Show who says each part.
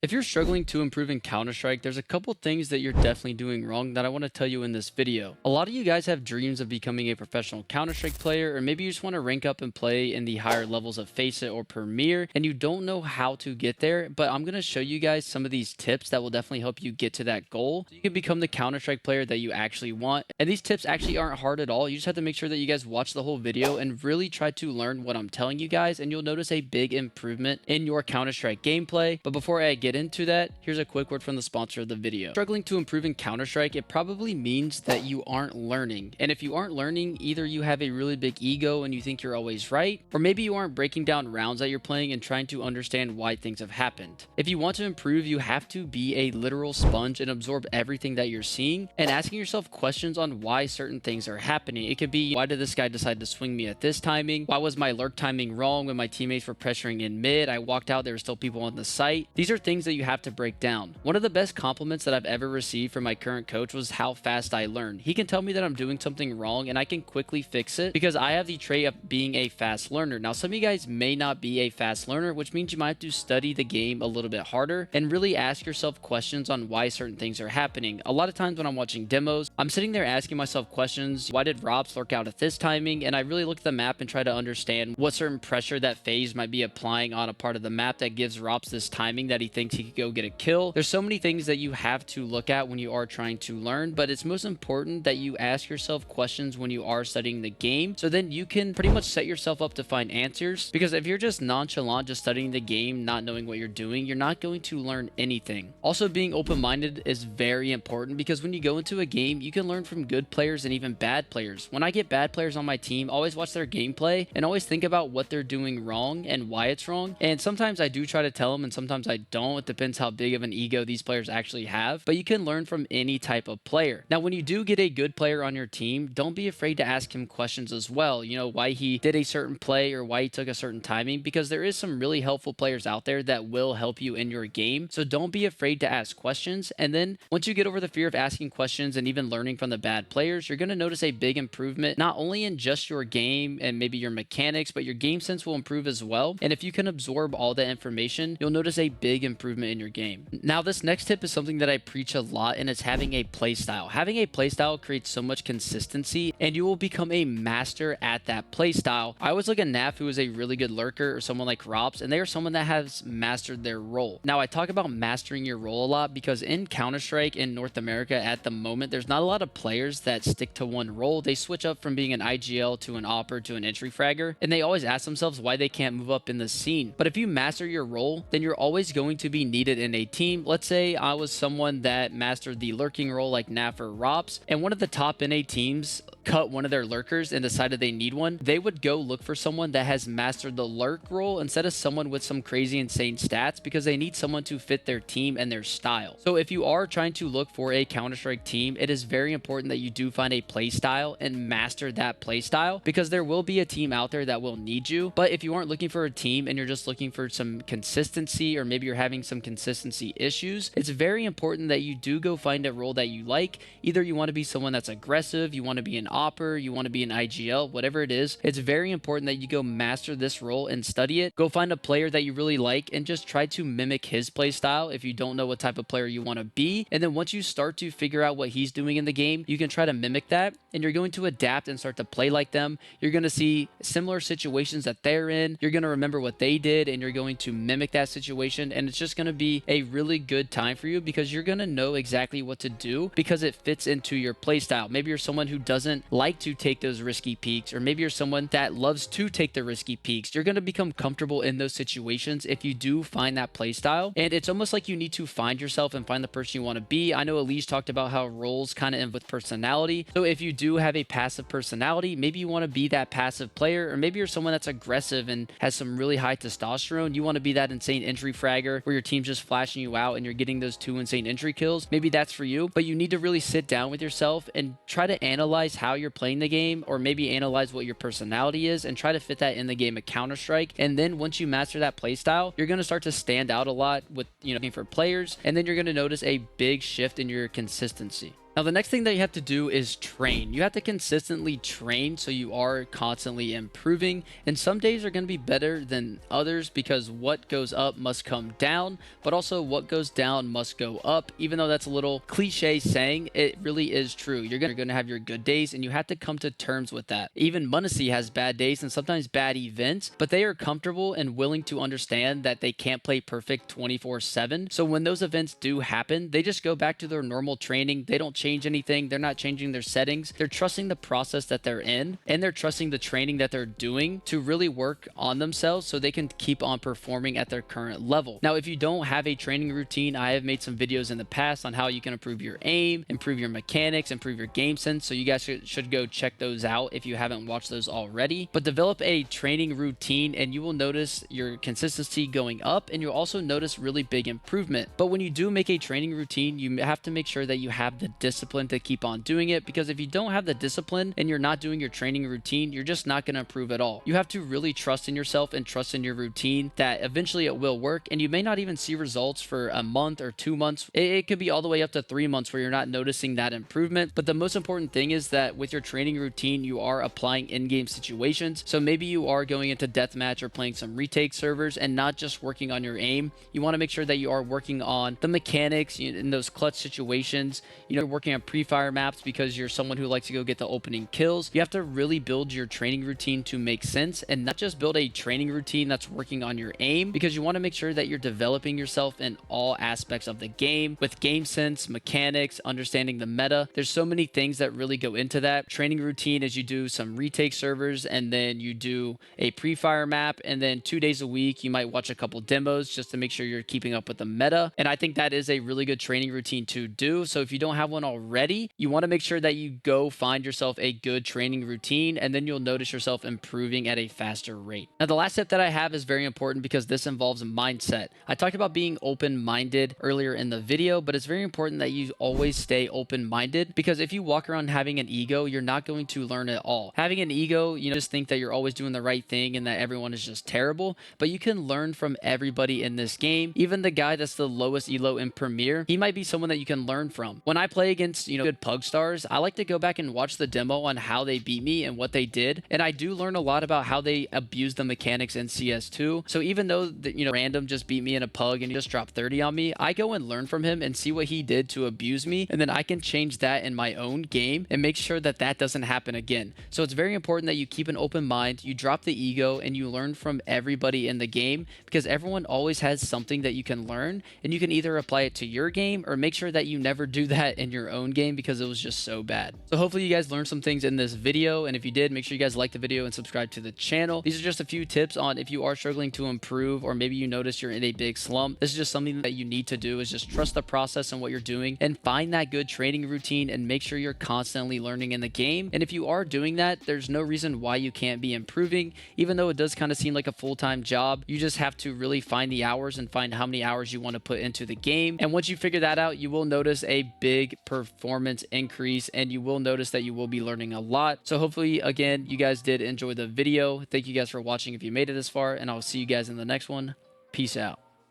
Speaker 1: If you're struggling to improve in Counter-Strike, there's a couple things that you're definitely doing wrong that I want to tell you in this video. A lot of you guys have dreams of becoming a professional Counter-Strike player, or maybe you just want to rank up and play in the higher levels of Faceit or Premier, and you don't know how to get there, but I'm going to show you guys some of these tips that will definitely help you get to that goal, so you can become the Counter-Strike player that you actually want. And these tips actually aren't hard at all. You just have to make sure that you guys watch the whole video and really try to learn what I'm telling you guys, and you'll notice a big improvement in your Counter-Strike gameplay. But before I get into that, here's a quick word from the sponsor of the video. Struggling to improve in Counter-Strike, it probably means that you aren't learning. And if you aren't learning, either you have a really big ego and you think you're always right, or maybe you aren't breaking down rounds that you're playing and trying to understand why things have happened. If you want to improve, you have to be a literal sponge and absorb everything that you're seeing and asking yourself questions on why certain things are happening. It could be, why did this guy decide to swing me at this timing? Why was my lurk timing wrong when my teammates were pressuring in mid? I walked out, there were still people on the site. These are things that you have to break down. One of the best compliments that I've ever received from my current coach was how fast I learn. He can tell me that I'm doing something wrong and I can quickly fix it because I have the trait of being a fast learner. Now, some of you guys may not be a fast learner, which means you might have to study the game a little bit harder and really ask yourself questions on why certain things are happening. A lot of times when I'm watching demos, I'm sitting there asking myself questions. Why did Robs lurk out at this timing? And I really look at the map and try to understand what certain pressure that FaZe might be applying on a part of the map that gives Robs this timing that he thinks he could go get a kill. There's so many things that you have to look at when you are trying to learn, but it's most important that you ask yourself questions when you are studying the game, so then you can pretty much set yourself up to find answers. Because if you're just nonchalant, just studying the game, not knowing what you're doing, you're not going to learn anything. Also, being open-minded is very important because when you go into a game, you can learn from good players and even bad players. When I get bad players on my team, always watch their gameplay and always think about what they're doing wrong and why it's wrong. And sometimes I do try to tell them and sometimes I don't. It depends how big of an ego these players actually have, but you can learn from any type of player. Now, when you do get a good player on your team, don't be afraid to ask him questions as well. You know, why he did a certain play or why he took a certain timing, because there is some really helpful players out there that will help you in your game. So don't be afraid to ask questions. And then once you get over the fear of asking questions and even learning from the bad players, you're going to notice a big improvement, not only in just your game and maybe your mechanics, but your game sense will improve as well. And if you can absorb all that information, you'll notice a big improvement in your game. Now, this next tip is something that I preach a lot, and it's having a playstyle. Having a playstyle creates so much consistency, and you will become a master at that playstyle. I always look at Naf, who is a really good lurker, or someone like Robs, and they are someone that has mastered their role. Now, I talk about mastering your role a lot because in Counter-Strike in North America at the moment, there's not a lot of players that stick to one role. They switch up from being an IGL to an AWPer to an entry fragger, and they always ask themselves why they can't move up in the scene. But if you master your role, then you're always going to be needed in a team. Let's say I was someone that mastered the lurking role like Naf or Robs, and one of the top NA teams cut one of their lurkers and decided they need one, they would go look for someone that has mastered the lurk role instead of someone with some crazy insane stats, because they need someone to fit their team and their style. So if you are trying to look for a Counter-Strike team, it is very important that you do find a play style and master that play style, because there will be a team out there that will need you. But if you aren't looking for a team and you're just looking for some consistency, or maybe you're having some consistency issues, it's very important that you do go find a role that you like. Either you want to be someone that's aggressive, you want to be an AWPer, you want to be an IGL, whatever it is, it's very important that you go master this role and study it. Go find a player that you really like and just try to mimic his play style if you don't know what type of player you want to be. And then once you start to figure out what he's doing in the game, you can try to mimic that, and you're going to adapt and start to play like them. You're going to see similar situations that they're in. You're going to remember what they did and you're going to mimic that situation, and it's just going to be a really good time for you because you're going to know exactly what to do because it fits into your play style. Maybe you're someone who doesn't like to take those risky peeks, or maybe you're someone that loves to take the risky peeks. You're going to become comfortable in those situations if you do find that play style. And it's almost like you need to find yourself and find the person you want to be. I know Elise talked about how roles kind of end with personality. So if you do have a passive personality, maybe you want to be that passive player, or maybe you're someone that's aggressive and has some really high testosterone. You want to be that insane entry fragger where your team's just flashing you out and you're getting those 2 insane entry kills. Maybe that's for you, but you need to really sit down with yourself and try to analyze how you're playing the game, or maybe analyze what your personality is and try to fit that in the game of Counter-Strike. And then once you master that playstyle, you're going to start to stand out a lot with, looking for players, and then you're going to notice a big shift in your consistency. Now, the next thing that you have to do is train. You have to consistently train so you are constantly improving. And some days are going to be better than others because what goes up must come down, but also what goes down must go up. Even though that's a little cliche saying, it really is true. You're going to have your good days and you have to come to terms with that. Even Muncie has bad days and sometimes bad events, but they are comfortable and willing to understand that they can't play perfect 24/7. So when those events do happen, they just go back to their normal training. They don't change anything. They're not changing their settings. They're trusting the process that they're in, and they're trusting the training that they're doing to really work on themselves so they can keep on performing at their current level. Now, if you don't have a training routine, I have made some videos in the past on how you can improve your aim, improve your mechanics, improve your game sense. So you guys should go check those out if you haven't watched those already. But develop a training routine and you will notice your consistency going up, and you'll also notice really big improvement. But when you do make a training routine, you have to make sure that you have the discipline to keep on doing it, because if you don't have the discipline and you're not doing your training routine, you're just not going to improve at all. You have to really trust in yourself and trust in your routine that eventually it will work, and you may not even see results for a month or 2 months. It could be all the way up to 3 months where you're not noticing that improvement. But the most important thing is that with your training routine, you are applying in-game situations. So maybe you are going into deathmatch or playing some retake servers and not just working on your aim. You want to make sure that you are working on the mechanics in those clutch situations. You're working on pre-fire maps because you're someone who likes to go get the opening kills. You have to really build your training routine to make sense and not just build a training routine that's working on your aim, because you want to make sure that you're developing yourself in all aspects of the game with game sense, mechanics, understanding the meta. There's so many things that really go into that. Training routine is you do some retake servers and then you do a pre-fire map, and then 2 days a week you might watch a couple demos just to make sure you're keeping up with the meta. And I think that is a really good training routine to do. So if you don't have one already, you want to make sure that you go find yourself a good training routine, and then you'll notice yourself improving at a faster rate. Now, the last tip that I have is very important because this involves mindset. I talked about being open-minded earlier in the video, but it's very important that you always stay open-minded, because if you walk around having an ego, you're not going to learn at all. Having an ego, just think that you're always doing the right thing and that everyone is just terrible, but you can learn from everybody in this game. Even the guy that's the lowest elo in Premier, he might be someone that you can learn from. When I play against, good pug stars, I like to go back and watch the demo on how they beat me and what they did, and I do learn a lot about how they abuse the mechanics in CS2. So even though random just beat me in a pug and he just dropped 30 on me, I go and learn from him and see what he did to abuse me, and then I can change that in my own game and make sure that that doesn't happen again. So it's very important that you keep an open mind, you drop the ego, and you learn from everybody in the game, because everyone always has something that you can learn, and you can either apply it to your game or make sure that you never do that in your own game because it was just so bad. So hopefully you guys learned some things in this video, and if you did, make sure you guys like the video and subscribe to the channel. These are just a few tips on if you are struggling to improve, or maybe you notice you're in a big slump. This is just something that you need to do, is just trust the process and what you're doing and find that good training routine and make sure you're constantly learning in the game. And if you are doing that, there's no reason why you can't be improving, even though it does kind of seem like a full-time job. You just have to really find the hours and find how many hours you want to put into the game. And once you figure that out, you will notice a big performance increase, and you will notice that you will be learning a lot. So hopefully, again, you guys did enjoy the video. Thank you guys for watching if you made it this far, and I'll see you guys in the next one. Peace out.